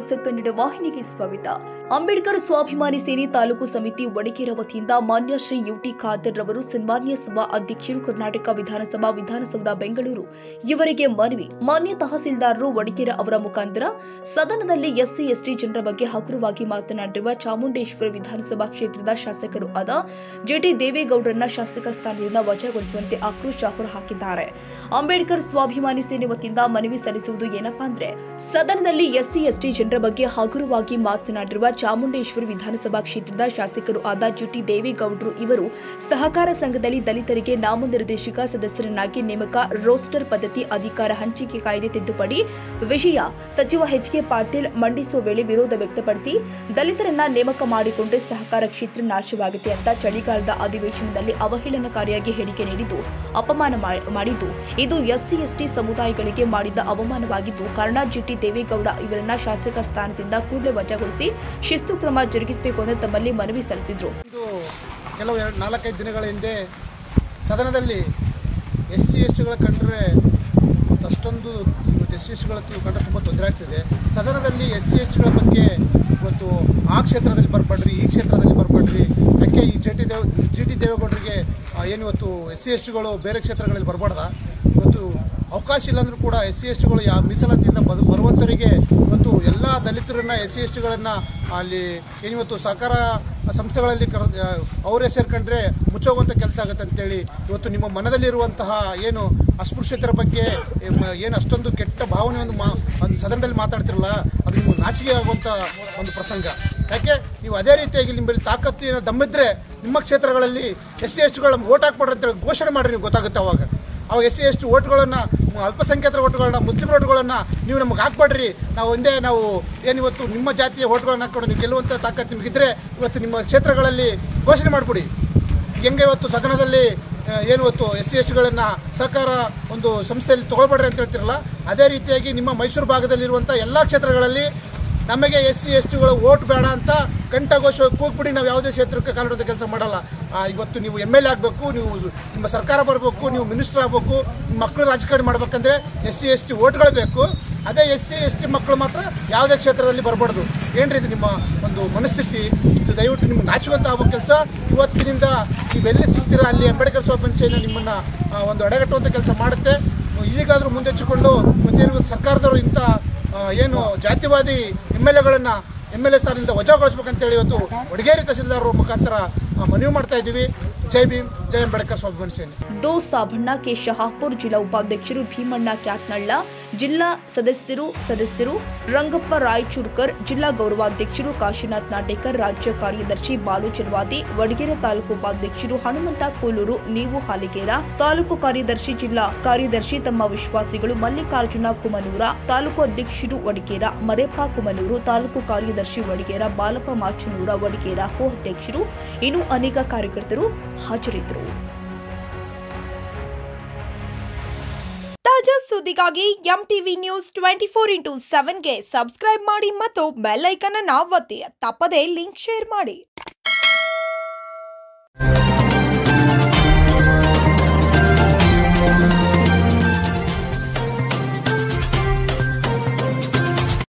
News Kannada ವಾಹಿನಿಗೆ ಸ್ವಾಗತ. ಅಂಬೇಡ್ಕರ್ ಸ್ವಾಭಿಮಾನಿ ಸೇನೆ ತಾಲೂಕು ಸಮಿತಿ ವಡಿಗೇರ ವತಿಯಿಂದ ಮಾನ್ಯ ಶ್ರೀ ಯುಟಿ ಖಾದರ್ ರವರು ಸನ್ಮಾನ್ಯ ಸಭಾ ಅಧ್ಯಕ್ಷರು ಕರ್ನಾಟಕ ವಿಧಾನಸೌಧ ಬೆಂಗಳೂರು ಇವರಿಗೆ ಮನವಿ. ಮಾನ್ಯ ತಹಸೀಲ್ದಾರರು ವಡಿಗೇರ ಅವರ ಮುಖಾಂತರ ಸದನದಲ್ಲಿ ಎಸ್ಸಿ ಎಸ್ಟಿ ಜನರ ಬಗ್ಗೆ ಹಗುರವಾಗಿ ಮಾತನಾಡಿರುವ ಚಾಮುಂಡೇಶ್ವರಿ ವಿಧಾನಸಭಾ ಕ್ಷೇತ್ರದ ಶಾಸಕರು ಆದ ಜಿಟಿ ದೇವೇಗೌಡರನ್ನ ಶಾಸಕ ಸ್ಥಾನದಿಂದ ವಜಾಗೊಳಿಸುವಂತೆ ಆಕ್ರೋಶ ಹೊರಹಾಕಿದ್ದಾರೆ. ಅಂಬೇಡ್ಕರ್ ಸ್ವಾಭಿಮಾನಿ ಸೇನೆ ವತಿಯಿಂದ ಮನವಿ ಸಲ್ಲಿಸುವುದು ಏನಪ್ಪಾ ಅಂದ್ರೆ, ಸದನದಲ್ಲಿ ಎಸ್ಸಿ ಎಸ್ಟಿ ಜನರ ಬಗ್ಗೆ ಹಗುರವಾಗಿ ಮಾತನಾಡಿರುವ ಚಾಮುಂಡೇಶ್ವರಿ ವಿಧಾನಸಭಾ ಕ್ಷೇತ್ರದ ಶಾಸಕರು ಆದ ಜಿಟಿ ದೇವೇಗೌಡರು ಇವರು ಸಹಕಾರ ಸಂಘದಲ್ಲಿ ದಲಿತರಿಗೆ ನಾಮನಿರ್ದೇಶಕ ಸದಸ್ಯರನ್ನಾಗಿ ನೇಮಕ, ರೋಸ್ಟರ್ ಪದ್ಧತಿ, ಅಧಿಕಾರ ಹಂಚಿಕೆ ಕಾಯ್ದೆ ತಿದ್ದುಪಡಿ ವಿಷಯ ಸಚಿವ ಎಚ್.ಕೆ. ಪಾಟೀಲ್ ಮಂಡಿಸುವ ವೇಳೆ ವಿರೋಧ ವ್ಯಕ್ತಪಡಿಸಿ ದಲಿತರನ್ನ ನೇಮಕ ಮಾಡಿಕೊಂಡ್ರೆ ಸಹಕಾರ ಕ್ಷೇತ್ರ ನಾಶವಾಗುತ್ತೆ ಅಂತ ಚಳಿಗಾಲದ ಅಧಿವೇಶನದಲ್ಲಿ ಅವಹೇಳನಕಾರಿಯಾಗಿ ಹೇಳಿಕೆ ನೀಡಿದ್ದು ಅಪಮಾನ ಮಾಡಿದ್ದು ಇದು ಎಸ್ಸಿ ಎಸ್ಟಿ ಸಮುದಾಯಗಳಿಗೆ ಮಾಡಿದ ಅವಮಾನವಾಗಿದ್ದು ಕಾರಣ ಜಿಟಿ ದೇವೇಗೌಡ ಇವರನ್ನ ಶಾಸಕ ಸ್ಥಾನದಿಂದ ಕೂಡಲೇ ವಜಾಗೊಳಿಸಿ ಶಿಸ್ತು ಕ್ರಮ ಜರುಗಿಸಬೇಕು ಎಂದು ತಮ್ಮಲ್ಲಿ ಮನವಿ ಸಲ್ಲಿಸಿದರು. ಕೆಲವು 4-5 ದಿನಗಳ ಹಿಂದೆ ಸದನದಲ್ಲಿ ಎಸ್ಸಿ ಎಸ್ಟಿಗಳ ಕಂಡ್ರೆ ಅಷ್ಟೊಂದು ಎಸ್ಸಿ ಎಸ್ಟಿಗಳ ಕಂಡ್ರೆ ತುಂಬ ತೊಂದರೆ ಆಗ್ತಿದೆ. ಸದನದಲ್ಲಿ ಎಸ್ಸಿ ಎಸ್ಟಿಗಳ ಬಗ್ಗೆ ಇವತ್ತು ಆ ಕ್ಷೇತ್ರದಲ್ಲಿ ಬರ್ಬೇಡ್ರಿ, ಈ ಕ್ಷೇತ್ರದಲ್ಲಿ ಬರ್ಬೇಡ್ರಿ, ಯಾಕೆ ಈ ಜಿ ಟಿ ದೇವೇಗೌಡರಿಗೆ ಏನಿವತ್ತು ಎಸ್ಸಿ ಎಸ್ಟಿಗಳು ಬೇರೆ ಕ್ಷೇತ್ರಗಳಲ್ಲಿ ಬರಬಾರ್ದ? ಇವತ್ತು ಅವಕಾಶ ಇಲ್ಲಾಂದ್ರೂ ಕೂಡ ಎಸ್ಸಿ ಎಸ್ಟಿಗಳು ಯಾವ ಮೀಸಲಾತಿಯಿಂದ ಬರುವಂಥವರಿಗೆ ಇವತ್ತು ಎಲ್ಲ ದಲಿತರನ್ನ ಎಸ್ಸಿ ಎಸ್ಟಿಗಳನ್ನು ಅಲ್ಲಿ ಏನಿವತ್ತು ಸಹಕಾರ ಸಂಸ್ಥೆಗಳಲ್ಲಿ ಅವರೇ ಸೇರ್ಕೊಂಡ್ರೆ ಮುಚ್ಚೋಗುವಂಥ ಕೆಲಸ ಆಗುತ್ತೆ ಅಂತೇಳಿ ಇವತ್ತು ನಿಮ್ಮ ಮನದಲ್ಲಿರುವಂತಹ ಏನು ಅಸ್ಪೃಶ್ಯತರ ಬಗ್ಗೆ ಏನು ಅಷ್ಟೊಂದು ಕೆಟ್ಟ ಭಾವನೆ ಒಂದು ಸದನದಲ್ಲಿ ಮಾತಾಡ್ತಿರಲ್ಲ, ಅದು ನಿಮ್ಗೆ ನಾಚಿಕೆ ಆಗುವಂಥ ಒಂದು ಪ್ರಸಂಗ. ಯಾಕೆ ನೀವು ಅದೇ ರೀತಿಯಾಗಿ ನಿಮ್ಮಲ್ಲಿ ತಾಕತ್ತಿನ ದಮ್ಮಿದ್ರೆ ನಿಮ್ಮ ಕ್ಷೇತ್ರಗಳಲ್ಲಿ ಎಸ್ಸಿ ಎಸ್ಟಿಗಳನ್ನ ವೋಟ್ ಹಾಕ್ಬಿಡ್ರಿ ಅಂತೇಳಿ ಘೋಷಣೆ ಮಾಡಿರಿ, ನೀವು ಗೊತ್ತಾಗುತ್ತೆ. ಅವಾಗ ಎಸ್ಸಿ ಎಸ್ಟಿ ಓಟ್ಗಳನ್ನು, ಅಲ್ಪಸಂಖ್ಯಾತರ ಓಟ್ಗಳನ್ನ, ಮುಸ್ಲಿಂ ಓಟ್ಗಳನ್ನು ನೀವು ನಮಗೆ ಹಾಕ್ಬೇಡ್ರಿ, ನಾವು ಏನಿವತ್ತು ನಿಮ್ಮ ಜಾತಿಯ ಓಟ್ಗಳನ್ನ ಹಾಕ್ಕೊಂಡು ನೀವು ಗೆಲ್ಲುವಂಥ ತಾಕತ್ತು ನಿಮಗಿದ್ರೆ ಇವತ್ತು ನಿಮ್ಮ ಕ್ಷೇತ್ರಗಳಲ್ಲಿ ಘೋಷಣೆ ಮಾಡಿಬಿಡಿ. ಹೆಂಗೆ ಇವತ್ತು ಸದನದಲ್ಲಿ ಏನಿವತ್ತು ಎಸ್ಸಿ ಎಸ್ಟಿಗಳನ್ನು ಸಹಕಾರ ಒಂದು ಸಂಸ್ಥೆಯಲ್ಲಿ ತೊಗೊಳ್ಬೇಡ್ರಿ ಅಂತ ಹೇಳ್ತಿರಲ್ಲ, ಅದೇ ರೀತಿಯಾಗಿ ನಿಮ್ಮ ಮೈಸೂರು ಭಾಗದಲ್ಲಿರುವಂಥ ಎಲ್ಲ ಕ್ಷೇತ್ರಗಳಲ್ಲಿ ನಮಗೆ ಎಸ್ಸಿ ಎಸ್ಟಿಗಳು ಓಟ್ ಬೇಡ ಅಂತ ಕಂಠಘೋಷ ಕೂಗ್ಬಿಡಿ, ನಾವು ಯಾವುದೇ ಕ್ಷೇತ್ರಕ್ಕೆ ಕಾಲಿಡುವಂಥ ಕೆಲಸ ಮಾಡಲ್ಲ. ಇವತ್ತು ನೀವು ಎಮ್ ಎಲ್ ಎ ಆಗಬೇಕು, ನೀವು ನಿಮ್ಮ ಸರ್ಕಾರ ಬರಬೇಕು, ನೀವು ಮಿನಿಸ್ಟರ್ ಆಗಬೇಕು, ನಿಮ್ಮ ಮಕ್ಕಳು ರಾಜಕಾರಣ ಮಾಡಬೇಕಂದ್ರೆ ಎಸ್ಸಿ ಎಸ್ಟಿ ಓಟ್ಗಳು ಬೇಕು. ಅದೇ ಎಸ್ಸಿ ಎಸ್ಟಿ ಮಕ್ಕಳು ಮಾತ್ರ ಯಾವುದೇ ಕ್ಷೇತ್ರದಲ್ಲಿ ಬರಬಾರ್ದು. ಏನ್ರಿ ಇದು ನಿಮ್ಮ ಒಂದು ಮನಸ್ಥಿತಿ? ಇದು ದಯವಿಟ್ಟು ನಿಮ್ಗೆ ನಾಚುವಂತ ಆಗೋ ಕೆಲಸ. ಇವತ್ತಿನಿಂದ ನೀವೆಲ್ಲಿ ಸಿಗ್ತೀರಾ ಅಲ್ಲಿ ಅಂಬೇಡ್ಕರ್ ಸ್ವಾಭಿಮಾನಿ ಸೇನೆ ನಿಮ್ಮನ್ನು ಒಂದು ಅಡೆಗಟ್ಟುವಂಥ ಕೆಲಸ ಮಾಡುತ್ತೆ. ಈಗಾದರೂ ಮುಂದೆಚ್ಚಿಕೊಂಡು ಮತ್ತೇನು ಸರ್ಕಾರದವರು ಇಂಥ ಏನು ಜಾತಿವಾದಿ ಎಮ್ ಎಲ್ ಎ ಸ್ಥಾನದಿಂದ ವಜಾಗೊಳಿಸಬೇಕಂತೇಳಿ ಇವತ್ತು ವಡಿಗೇರಿ ತಹಸೀಲ್ದಾರರ ಮುಖಾಂತರ ಮನವಿ ಮಾಡ್ತಾ ಇದ್ದೀವಿ. ಜೈ ಭೀಮ್, ಜೈ ಅಂಬೇಡ್ಕರ್ ಸ್ವಾಭಿಮಾನಿ ಸೇನೆ. ದೋ ಸಾಬಣ್ಣ ಕೆ ಶಹಾಪುರ್, ಜಿಲ್ಲಾ ಉಪಾಧ್ಯಕ್ಷರು ಭೀಮಣ್ಣ ಕ್ಯಾತ್ನಳ್ಳ, ಜಿಲ್ಲಾ ಸದಸ್ಯರು ರಂಗಪ್ಪ ರಾಯಚೂರ್ಕರ್, ಜಿಲ್ಲಾ ಗೌರವಾಧ್ಯಕ್ಷರು ಕಾಶಿನಾಥ್ ನಾಟೇಕರ್, ರಾಜ್ಯ ಕಾರ್ಯದರ್ಶಿ ಬಾಲು ಚರ್ವಾದಿ, ವಡಗೇರ ತಾಲೂಕು ಉಪಾಧ್ಯಕ್ಷರು ಹನುಮಂತ ಕೋಲೂರು, ನೀವು ಹಾಲಿಗೇರ, ತಾಲೂಕು ಕಾರ್ಯದರ್ಶಿ, ಜಿಲ್ಲಾ ಕಾರ್ಯದರ್ಶಿ ತಮ್ಮ ವಿಶ್ವಾಸಿಗಳು, ಮಲ್ಲಿಕಾರ್ಜುನ ಕುಮನೂರ, ತಾಲೂಕು ಅಧ್ಯಕ್ಷರು ವಡಗೇರ, ಮರೇಪ್ಪ ಕುಮನೂರು, ತಾಲೂಕು ಕಾರ್ಯದರ್ಶಿ ವಡಗೇರ, ಬಾಲಪ್ಪ ಮಾಚನೂರ ವಡಗೇರ, ಅಧ್ಯಕ್ಷರು ಇನ್ನೂ ಅನೇಕ ಕಾರ್ಯಕರ್ತರು ಹಾಜರಿದ್ದರು. ತಾಜಾ ಸುದ್ದಿಗಾಗಿ ಎಂಟಿವಿ ನ್ಯೂಸ್ 24x7ಗೆ ಸಬ್ಸ್ಕ್ರೈಬ್ ಮಾಡಿ ಮತ್ತು ಬೆಲ್ ಐಕಾನ್ ಅನ್ನು ಒತ್ತಿ. ತಪ್ಪದೇ ಲಿಂಕ್ ಶೇರ್ ಮಾಡಿ.